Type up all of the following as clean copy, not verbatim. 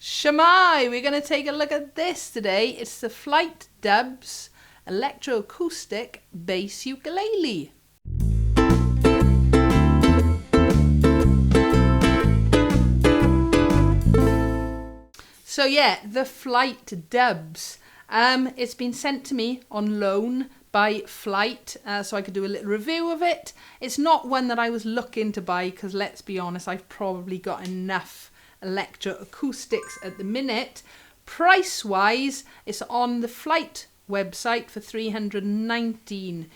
Shamai, we're going to take a look at this today. It's the Flight DUBS Electro-Acoustic Bass Ukulele. So yeah, the Flight DUBS. It's been sent to me on loan by Flight, so I could do a little review of it. It's not one that I was looking to buy because, let's be honest, I've probably got enough electro-acoustics at the minute. Price-wise, it's on the Flight website for €319.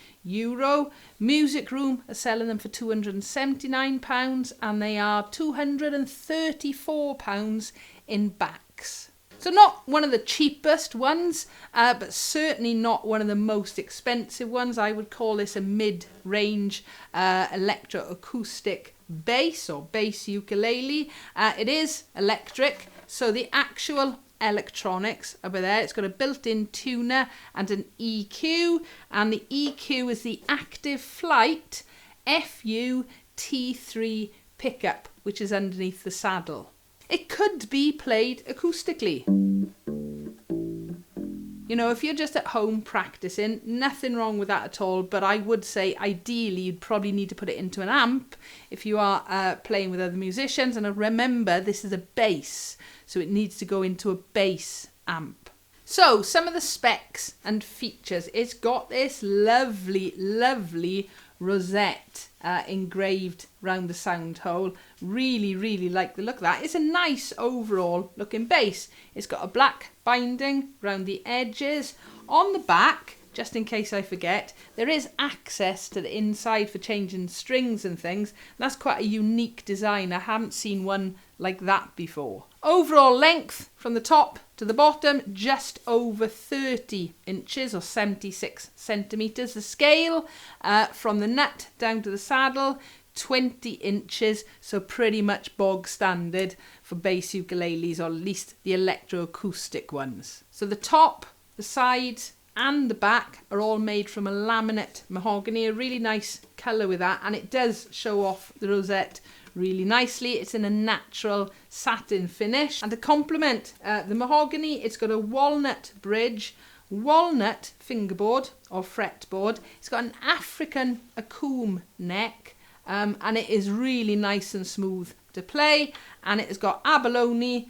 Music Room are selling them for £279 and they are £234 in backs. So not one of the cheapest ones, but certainly not one of the most expensive ones. I would call this a mid-range electro-acoustic bass or bass ukulele. It is electric, so the actual electronics over there, it's got a built-in tuner and an EQ, and the EQ is the Active Flight FU T3 pickup, which is underneath the saddle. It could be played acoustically. You know, if you're just at home practicing, nothing wrong with that at all, but I would say ideally you'd probably need to put it into an amp if you are playing with other musicians. And remember, this is a bass, so it needs to go into a bass amp. So some of the specs and features. It's got this lovely, lovely rosette engraved round the sound hole. Really, really like the look of that. It's a nice overall looking bass. It's got a black binding round the edges. On the back, just in case I forget, there is access to the inside for changing strings and things. That's quite a unique design. I haven't seen one like that before. Overall length from the top to the bottom, just over 30 inches or 76 centimetres. The scale from the nut down to the saddle, 20 inches, so pretty much bog standard for bass ukuleles, or at least the electro-acoustic ones. So the top, the sides and the back are all made from a laminate mahogany, a really nice colour with that, and it does show off the rosette really nicely. It's in a natural satin finish, and to complement the mahogany, it's got a walnut bridge, walnut fingerboard or fretboard. It's got an African akoum neck, and it is really nice and smooth to play, and it has got abalone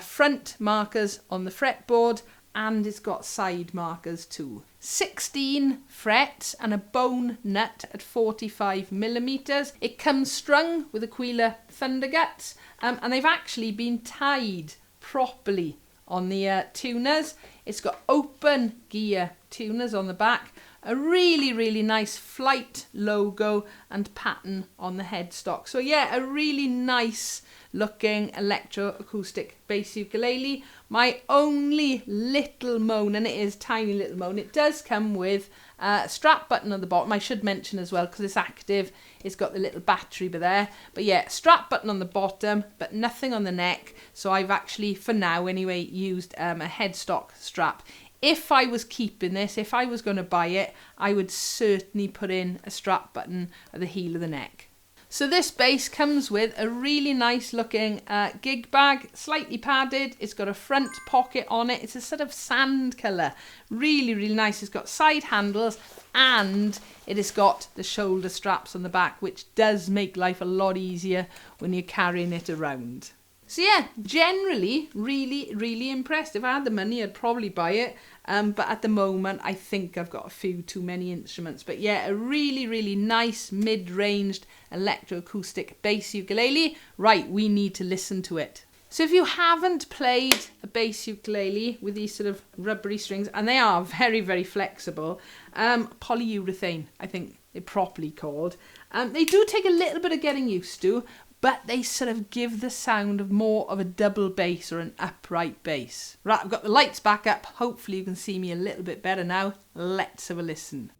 front markers on the fretboard, and it's got side markers too. 16 frets and a bone nut at 45mm. It comes strung with Aquila Thunderguts, and they've actually been tied properly on the tuners. It's got open gear tuners on the back, a really, really nice Flight logo and pattern on the headstock. So yeah, a really nice looking electro-acoustic bass ukulele. My only little moan, and it is tiny little moan, it does come with a strap button on the bottom. I should mention as well, because it's active, it's got the little battery there. But yeah, strap button on the bottom, but nothing on the neck. So I've actually, for now anyway, used a headstock strap. If I was keeping this, if I was going to buy it, I would certainly put in a strap button at the heel of the neck. So this bass comes with a really nice looking gig bag, slightly padded. It's got a front pocket on it. It's a sort of sand colour. Really, really nice. It's got side handles and it has got the shoulder straps on the back, which does make life a lot easier when you're carrying it around. So yeah, generally, really, really impressed. If I had the money, I'd probably buy it. But at the moment, I think I've got a few too many instruments. But yeah, a really, really nice mid-ranged electro-acoustic bass ukulele. Right, we need to listen to it. So if you haven't played a bass ukulele with these sort of rubbery strings, and they are very, very flexible, polyurethane, I think they're properly called. They do take a little bit of getting used to, but they sort of give the sound of more of a double bass or an upright bass. Right, I've got the lights back up. Hopefully you can see me a little bit better now. Let's have a listen.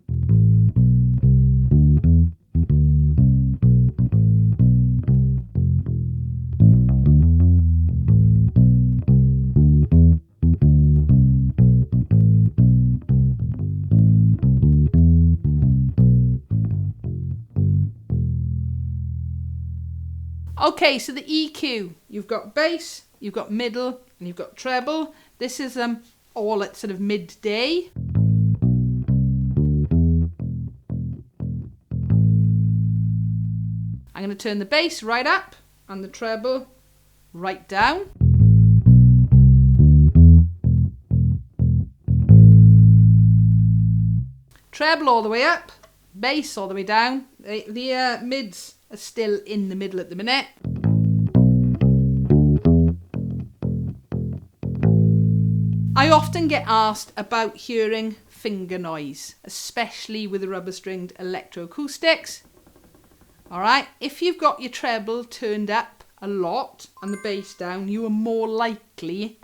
Okay, so the EQ, you've got bass, you've got middle, and you've got treble. This is all at sort of midday. I'm going to turn the bass right up and the treble right down. Treble all the way up, bass all the way down. The mids are still in the middle at the minute. I often get asked about hearing finger noise, especially with the rubber stringed electroacoustics. Alright, if you've got your treble turned up a lot and the bass down, you are more likely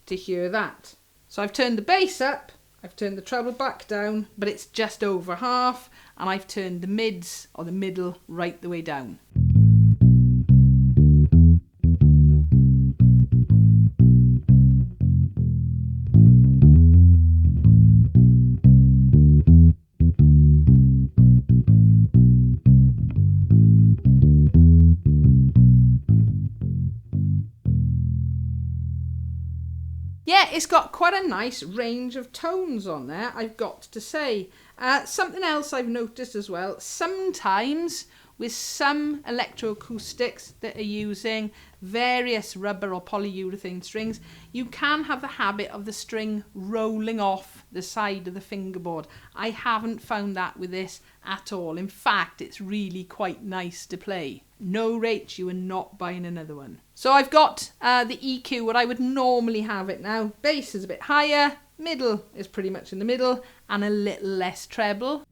to hear that. So I've turned the bass up, I've turned the treble back down, but it's just over half, and I've turned the mids or the middle right the way down. Yeah, it's got quite a nice range of tones on there, I've got to say. Something else I've noticed as well, sometimes with some electroacoustics that are using various rubber or polyurethane strings, you can have the habit of the string rolling off the side of the fingerboard. I haven't found that with this at all. In fact, it's really quite nice to play. No Rach, you are not buying another one. So I've got the EQ, what I would normally have it now. Bass is a bit higher, middle is pretty much in the middle, and a little less treble.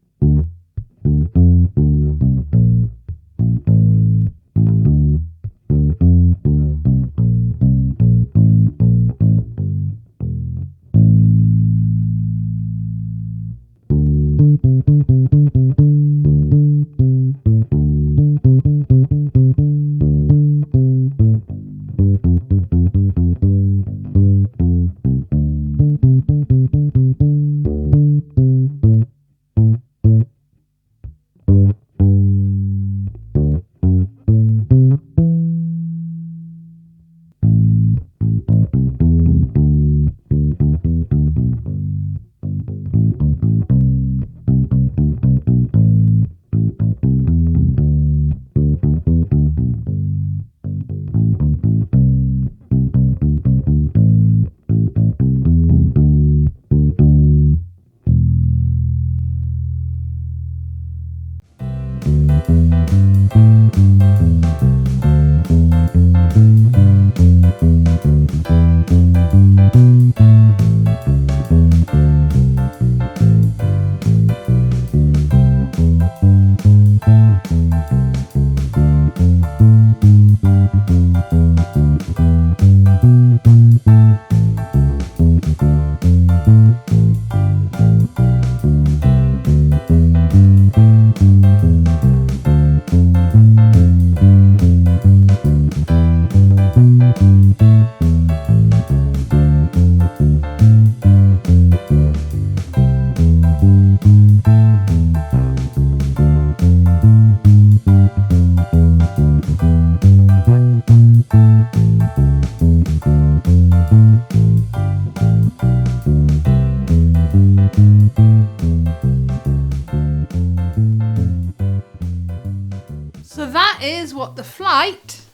So that is what the Flight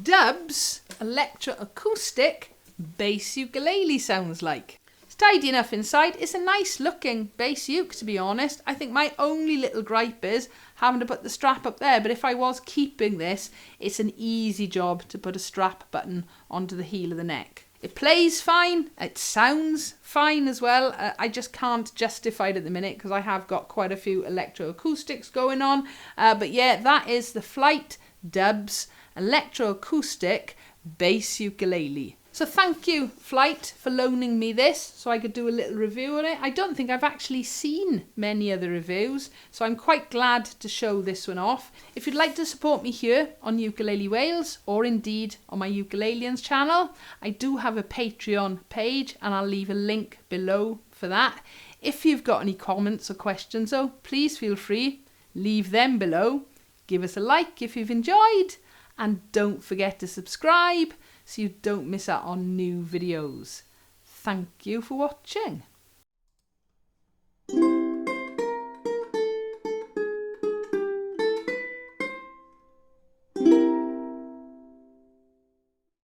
DUBS Electro-Acoustic Bass Ukulele sounds like. It's tidy enough inside. It's a nice looking bass uke, to be honest. I think my only little gripe is having to put the strap up there, but if I was keeping this, it's an easy job to put a strap button onto the heel of the neck. It plays fine, it sounds fine as well. I just can't justify it at the minute because I have got quite a few electroacoustics going on. But yeah, that is the Flight DUBS Electro-Acoustic Bass Ukulele. So thank you, Flight, for loaning me this so I could do a little review on it. I don't think I've actually seen many other reviews, so I'm quite glad to show this one off. If you'd like to support me here on Ukulele Wales, or indeed on my Ukulelians channel, I do have a Patreon page and I'll leave a link below for that. If you've got any comments or questions though, please feel free, leave them below. Give us a like if you've enjoyed, and don't forget to subscribe so you don't miss out on new videos. Thank you for watching.